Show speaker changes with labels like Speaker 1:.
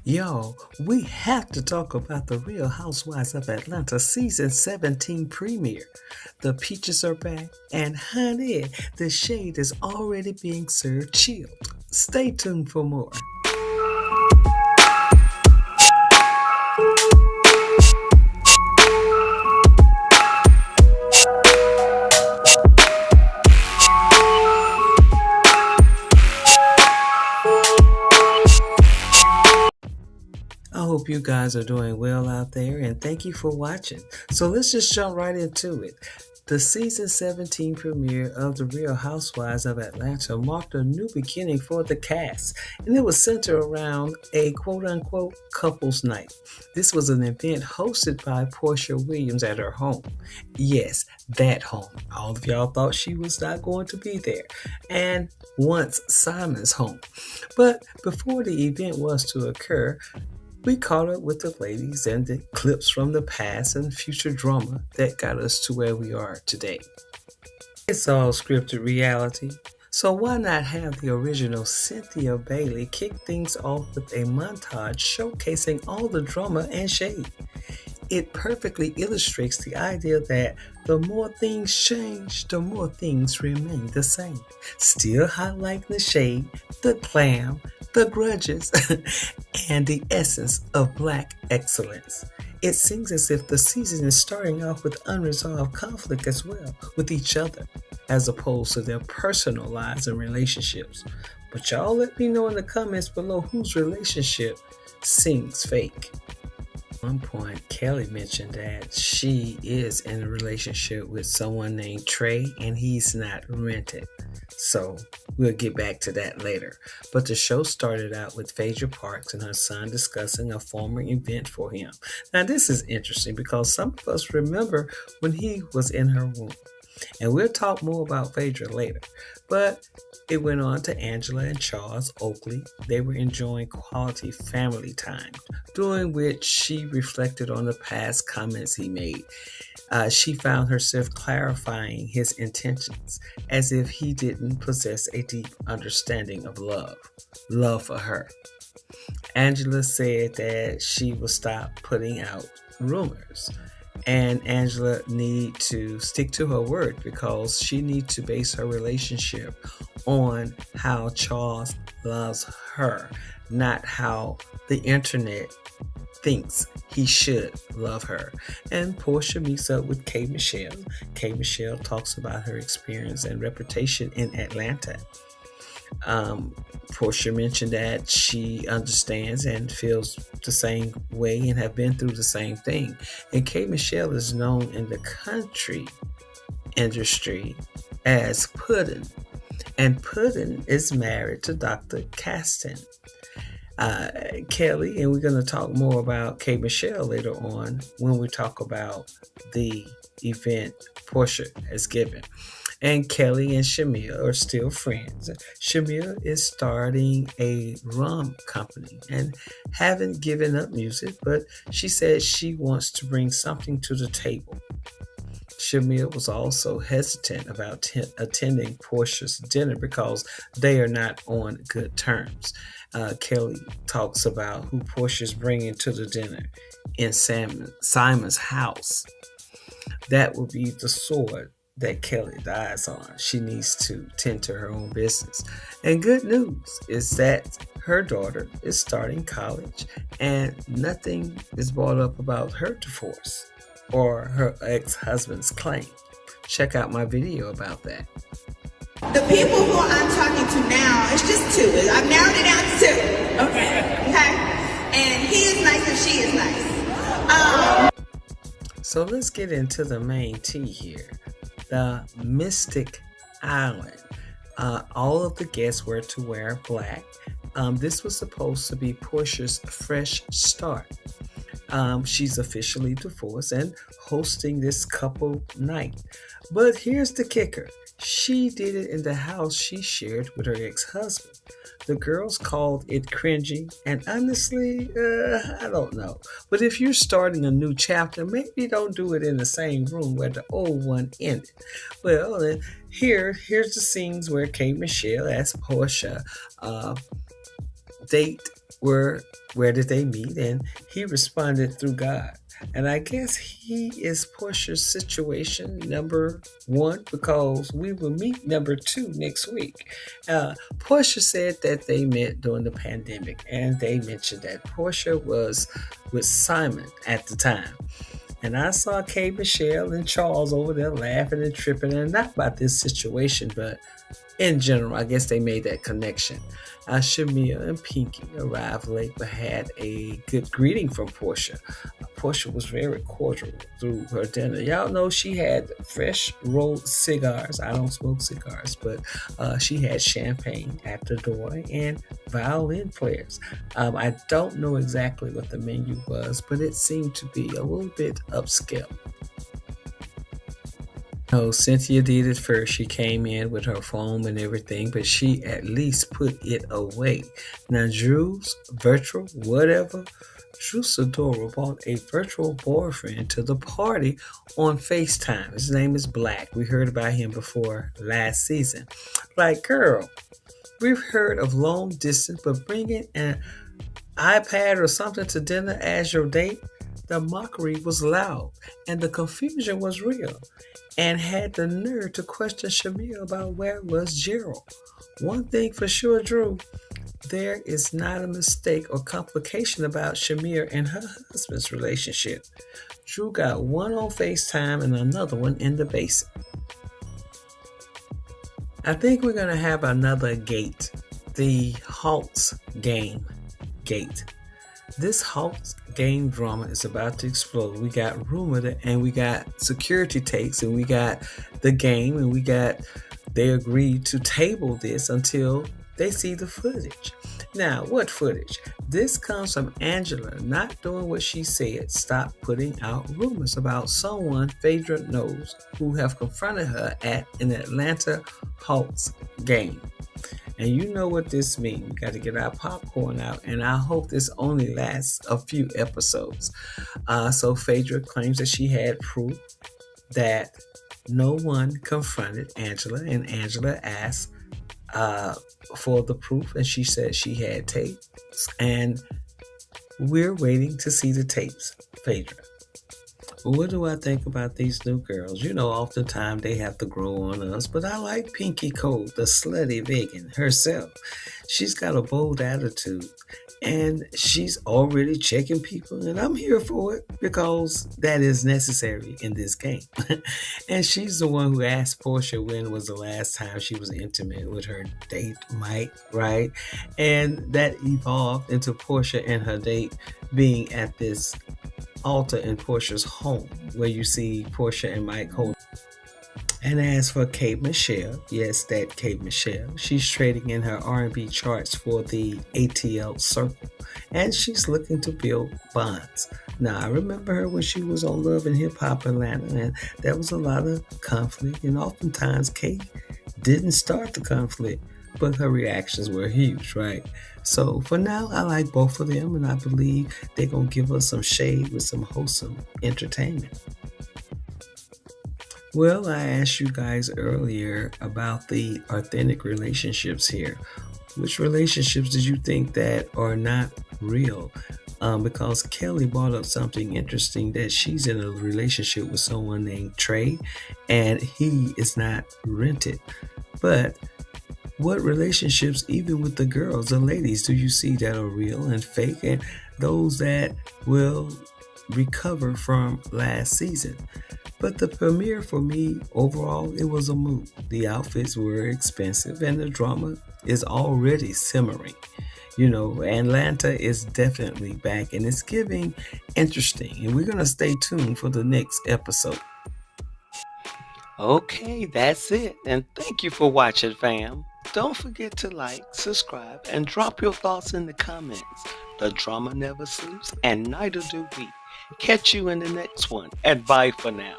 Speaker 1: Yo, we have to talk about the Real Housewives of Atlanta season 17 premiere. The peaches are back, and honey, the shade is already being served chilled. Stay tuned for more. I hope you guys are doing well out there and thank you for watching. So let's just jump right into it. The season 17 premiere of The Real Housewives of Atlanta marked a new beginning for the cast, and it was centered around a quote unquote couples night. This was an event hosted by Portia Williams at her home. Yes, that home. All of y'all thought she was not going to be there. And once Simon's home. But before the event was to occur, we caught up with the ladies and the clips from the past and future drama that got us to where we are today. It's all scripted reality, so why not have the original Cynthia Bailey kick things off with a montage showcasing all the drama and shade? It perfectly illustrates the idea that the more things change, the more things remain the same. Still highlighting the shade, the glam, the grudges, and the essence of Black excellence. It seems as if the season is starting off with unresolved conflict as well with each other, as opposed to their personal lives and relationships. But y'all let me know in the comments below whose relationship seems fake. At one point, Kelly mentioned that she is in a relationship with someone named Trey and he's not rented. So we'll get back to that later. But the show started out with Phaedra Parks and her son discussing a former event for him. Now, this is interesting because some of us remember when he was in her womb. And we'll talk more about Phaedra later. But it went on to Angela and Charles Oakley. They were enjoying quality family time, during which she reflected on the past comments he made. She found herself clarifying his intentions as if he didn't possess a deep understanding of love for her. Angela said that she will stop putting out rumors. And Angela need to stick to her word because she needs to base her relationship on how Charles loves her, not how the internet thinks he should love her. And Portia meets up with K. Michelle. K. Michelle talks about her experience and reputation in Atlanta. Portia mentioned that she understands and feels the same way and have been through the same thing. And K. Michelle is known in the country industry as Puddin'. And Puddin' is married to Dr. Caston. Kelly, and we're going to talk more about K. Michelle later on when we talk about the event Portia has given. And Kelly and Shamia are still friends. Shamia is starting a rum company and haven't given up music, but she says she wants to bring something to the table. Shamia was also hesitant about attending Portia's dinner because they are not on good terms. Kelly talks about who Portia's bringing to the dinner in Simon's house. That will be the sword that Kelly dies on. She needs to tend to her own business. And good news is that her daughter is starting college and nothing is brought up about her divorce or her ex-husband's claim. Check out my video about that.
Speaker 2: The people who I'm talking to now, it's just two. I've narrowed it down to two. Okay? And he is nice and she is nice.
Speaker 1: So let's get into the main tea here. The Mystic Island. All of the guests were to wear black. This was supposed to be Portia's fresh start. She's officially divorced and hosting this couple night. But here's the kicker. She did it in the house she shared with her ex-husband. The girls called it cringy, and honestly, I don't know. But if you're starting a new chapter, maybe don't do it in the same room where the old one ended. Well, here's the scenes where K. Michelle asked Portia, date where did they meet? And he responded through God. And I guess he is Portia's situation number one because we will meet number two next week. Portia said that they met during the pandemic, and they mentioned that Portia was with Simon at the time. And I saw Kay Michelle and Charles over there laughing and tripping, and not about this situation, but in general, I guess they made that connection. Shamia and Pinky arrived late but had a good greeting from Portia. Portia was very cordial through her dinner. Y'all know she had fresh rolled cigars. I don't smoke cigars, but she had champagne at the door and violin players. I don't know exactly what the menu was, but it seemed to be a little bit upscale. No, Cynthia did it first. She came in with her phone and everything, but she at least put it away. Now, Drew's virtual whatever, Drew Sidora brought a virtual boyfriend to the party on FaceTime. His name is Black. We heard about him before last season. Like, girl, we've heard of long distance, but bringing an iPad or something to dinner as your date, the mockery was loud and the confusion was real, and had the nerve to question Shamir about where was Gerald. One thing for sure, Drew, there is not a mistake or complication about Shamir and her husband's relationship. Drew got one on FaceTime and another one in the basement. I think we're going to have another gate, the Halt's game gate. This Halt's game drama is about to explode. We got rumor and we got security takes and we got the game and they agreed to table this until they see the footage. Now, what footage? This comes from Angela not doing what she said. Stop putting out rumors about someone Phaedra knows who have confronted her at an Atlanta Hawks game. And you know what this means. We got to get our popcorn out, and I hope this only lasts a few episodes. So Phaedra claims that she had proof that no one confronted Angela, and Angela asked for the proof, and she said she had tapes, and we're waiting to see the tapes, Phaedra. What do I think about these new girls? You know, oftentimes they have to grow on us, but I like Pinky Cole, the slutty vegan herself. She's got a bold attitude, and she's already checking people, and I'm here for it because that is necessary in this game. And she's the one who asked Portia when was the last time she was intimate with her date, Mike, right? And that evolved into Portia and her date being at this altar in Portia's home, where you see Portia and Mike hold. And as for Kate Michelle, yes, that Kate Michelle, she's trading in her R&B charts for the ATL Circle, and she's looking to build bonds. Now, I remember her when she was on Love and Hip Hop Atlanta, and there was a lot of conflict, and oftentimes Kate didn't start the conflict, but her reactions were huge, right? So for now, I like both of them, and I believe they're going to give us some shade with some wholesome entertainment. Well, I asked you guys earlier about the authentic relationships here. Which relationships did you think that are not real? Because Kelly brought up something interesting, that she's in a relationship with someone named Trey, and he is not rented. But what relationships, even with the girls, the ladies, do you see that are real and fake, and those that will recover from last season? But the premiere for me, overall, it was a move. The outfits were expensive and the drama is already simmering. You know, Atlanta is definitely back and it's giving interesting. And we're going to stay tuned for the next episode. Okay, that's it. And thank you for watching, fam. Don't forget to like, subscribe, and drop your thoughts in the comments. The drama never sleeps, and neither do we. Catch you in the next one, and bye for now.